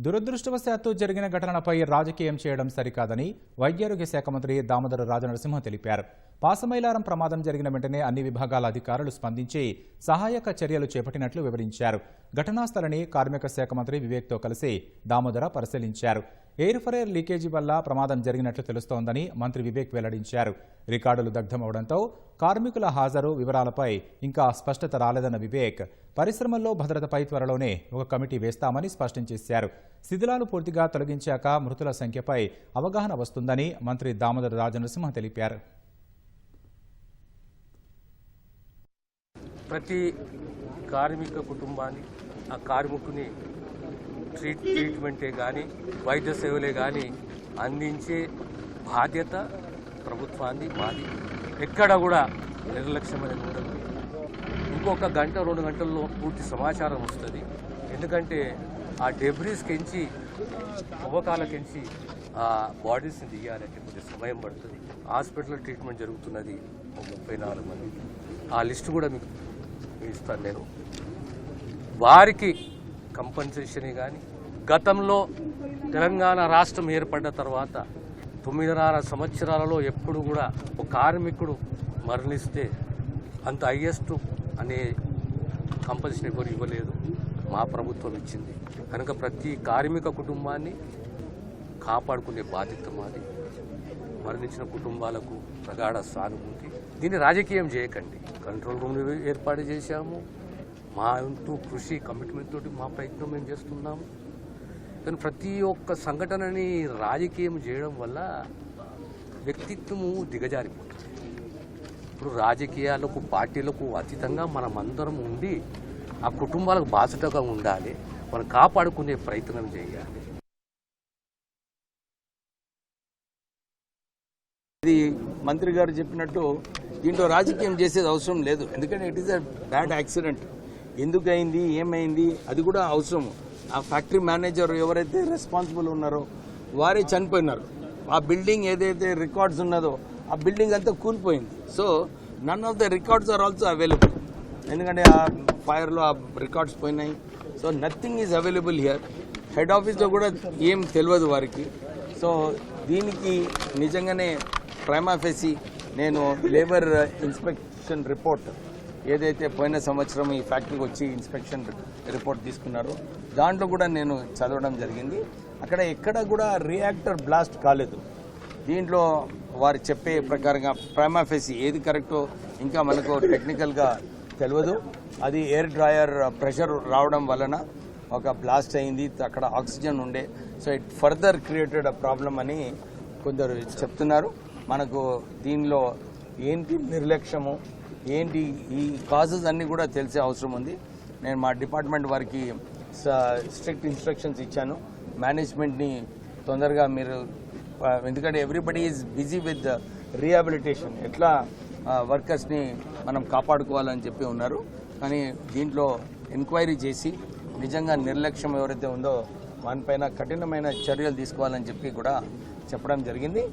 దురదృష్టవశాత్తు జరిగిన ఘటనపై రాజకీయం చేయడం సరికాదని వైద్యారోగ్య శాఖ మంత్రి దామోదర రాజనరసింహ తెలిపారు. పాసమైలారం ప్రమాదం జరిగిన వెంటనే అన్ని విభాగాల అధికారులు స్పందించి సహాయక చర్యలు చేపట్టినట్లు వివరించారు. ఘటనా స్థలిని కార్మిక శాఖ మంత్రి వివేక్తో కలిసి దామోదర పరిశీలించారు. ఎయిర్ ఫైర్ లీకేజీ వల్ల ప్రమాదం జరిగినట్లు తెలుస్తోందని మంత్రి వివేక్ వెల్లడించారు. రికార్డులు దగ్ధమవడంతో కార్మికుల హాజరు వివరాలపై ఇంకా స్పష్టత రాలేదన్న వివేక్ పరిశ్రమల్లో భద్రతపై త్వరలోనే ఒక కమిటీ వేస్తామని స్పష్టం చేశారు. శిథిలాలు పూర్తిగా తొలగించాక మృతుల సంఖ్యపై అవగాహన వస్తుందని మంత్రి దామోదర రాజనరసింహ తెలిపారు. ప్రతి కార్మిక కుటుంబాన్ని ఆ కార్మికుని ట్రీట్మెంటే కానీ వైద్య సేవలే కానీ అందించే బాధ్యత ప్రభుత్వాన్ని మాది. ఎక్కడ కూడా నిర్లక్ష్యం అనేది ఉండదు. ఇంకొక గంట 2 గంటల్లో పూర్తి సమాచారం వస్తుంది. ఎందుకంటే ఆ డెబ్రీస్కించి తవ్వకాలకించి ఆ బాడీస్ని దిగాలంటే కొద్ది సమయం పడుతుంది. హాస్పిటల్లో ట్రీట్మెంట్ జరుగుతున్నది 34 మంది. ఆ లిస్టు కూడా మీకు ఇస్తాను నేను. వారికి కంపెన్సేషన్ కానీ గతంలో తెలంగాణ రాష్ట్రం ఏర్పడ్డ తర్వాత 9.5 సంవత్సరాలలో ఎప్పుడు కూడా ఒక కార్మికుడు మరణిస్తే అంత హైయెస్ట్ అనే కంపెన్సేషన్ ఎవరు ఇవ్వలేదు. మా ప్రభుత్వం ఇచ్చింది. కనుక ప్రతి కార్మిక కుటుంబాన్ని కాపాడుకునే బాధ్యత మాది. మరణించిన కుటుంబాలకు ప్రగాఢ సానుభూతి. దీన్ని రాజకీయం చేయకండి. కంట్రోల్ రూమ్ ఏర్పాటు చేశాము. మా వంతు కృషి కమిట్మెంట్ తోటి మా ప్రయత్నం మేము చేస్తున్నాము. కానీ ప్రతి ఒక్క సంఘటనని రాజకీయం చేయడం వల్ల వ్యక్తిత్వము దిగజారిపోతుంది. ఇప్పుడు రాజకీయాలకు పార్టీలకు అతీతంగా మనమందరం ఉండి ఆ కుటుంబాలకు బాధ్యతగా ఉండాలి. మనం కాపాడుకునే ప్రయత్నం చేయాలి. ఇది మంత్రి గారు చెప్పినట్టు దీంట్లో రాజకీయం చేసేది అవసరం లేదు. ఎందుకంటే it is a bad accident. ఎందుకు అయింది, ఏమైంది అది కూడా అవసరం. ఆ ఫ్యాక్టరీ మేనేజర్ ఎవరైతే రెస్పాన్సిబుల్ ఉన్నారో వారే చనిపోయినారు. ఆ బిల్డింగ్ ఏదైతే రికార్డ్స్ ఉన్నదో ఆ బిల్డింగ్ అంతా కూలిపోయింది. So none of the records are also available. ఎందుకంటే ఆ ఫైర్లో ఆ రికార్డ్స్ పోయినాయి. So nothing is available here. Head ఆఫీస్లో కూడా ఏం తెలియదు వారికి. సో దీనికి నిజంగానే ప్రైమా ఫేసి నేను లేబర్ ఇన్స్పెక్షన్ రిపోర్ట్ ఏదైతే పోయిన సంవత్సరం ఈ ఫ్యాక్టరీకి వచ్చి ఇన్స్పెక్షన్ రిపోర్ట్ తీసుకున్నారో దాంట్లో కూడా నేను చదవడం జరిగింది. అక్కడ ఎక్కడ కూడా రియాక్టర్ బ్లాస్ట్ కాలేదు. దీంట్లో వారు చెప్పే ప్రకారంగా ప్రైమా ఫేసి ఏది కరెక్టో ఇంకా మనకు టెక్నికల్గా తెలియదు. అది ఎయిర్ డ్రాయర్ ప్రెషర్ రావడం వలన ఒక బ్లాస్ట్ అయింది. అక్కడ ఆక్సిజన్ ఉండే. So it further created a problem అని కొందరు చెప్తున్నారు. మనకు దీనిలో ఏంటి నిర్లక్ష్యము ఏంటి ఈ కాజెస్ అన్నీ కూడా తెలిసే అవసరం ఉంది. నేను మా డిపార్ట్మెంట్ వారికి స్ట్రిక్ట్ ఇన్స్ట్రక్షన్స్ ఇచ్చాను. మేనేజ్మెంట్ని తొందరగా మీరు, ఎందుకంటే everybody is busy with rehabilitation, ఎట్లా వర్కర్స్ని మనం కాపాడుకోవాలని చెప్పి ఉన్నారు. కానీ దీంట్లో ఎంక్వైరీ చేసి నిజంగా నిర్లక్ష్యం ఎవరైతే ఉందో వానిపైన కఠినమైన చర్యలు తీసుకోవాలని చెప్పి కూడా చెప్పడం జరిగింది.